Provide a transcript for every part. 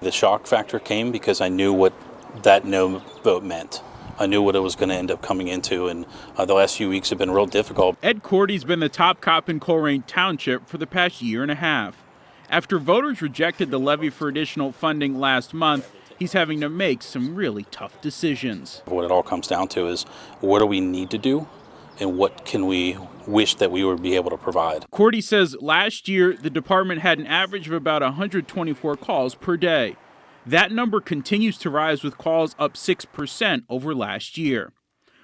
The shock factor came because I knew what that no vote meant. I knew what it was going to end up coming into, and the last few weeks have been real difficult. Ed Cordy's been the top cop in Colerain Township for the past year and a half. After voters rejected the levy for additional funding last month, he's having to make some really tough decisions. What it all comes down to is what do we need to do and what can we wish that we would be able to provide. Cordy says last year the department had an average of about 124 calls per day. That number continues to rise with calls up 6% over last year.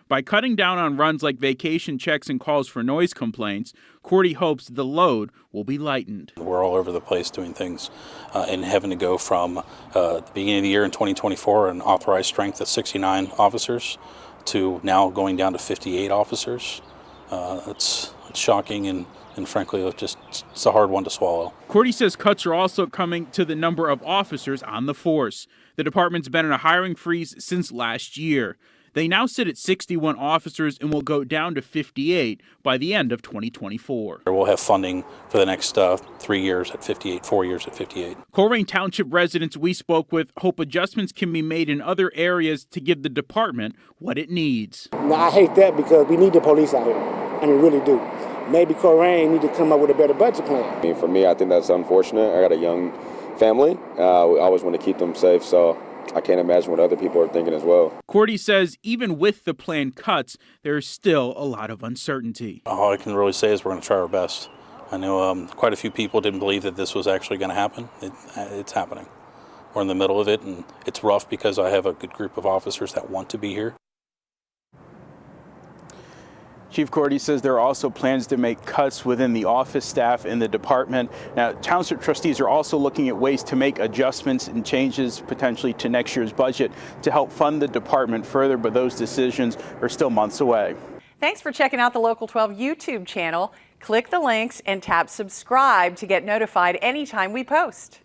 By cutting down on runs like vacation checks and calls for noise complaints, Cordy hopes the load will be lightened. We're all over the place doing things and having to go from the beginning of the year in 2024, an authorized strength of 69 officers to now going down to 58 officers. It's shocking and frankly, it's a hard one to swallow. Cordy says cuts are also coming to the number of officers on the force. The department's been in a hiring freeze since last year. They now sit at 61 officers and will go down to 58 by the end of 2024. We'll have funding for the next 3 years at 58, 4 years at 58. Colerain Township residents we spoke with hope adjustments can be made in other areas to give the department what it needs. Now, I hate that because we need the police out here, and we really do. Maybe Colerain need to come up with a better budget plan. I mean, for me, I think that's unfortunate. I got a young family. We always want to keep them safe, so I can't imagine what other people are thinking as well. Cordy says even with the planned cuts, there's still a lot of uncertainty. All I can really say is we're going to try our best. I know quite a few people didn't believe that this was actually going to happen. It's happening. We're in the middle of it, and it's rough because I have a good group of officers that want to be here. Chief Cordy says there are also plans to make cuts within the office staff in the department. Now, township trustees are also looking at ways to make adjustments and changes potentially to next year's budget to help fund the department further, but those decisions are still months away. Thanks for checking out the Local 12 YouTube channel. Click the links and tap subscribe to get notified anytime we post.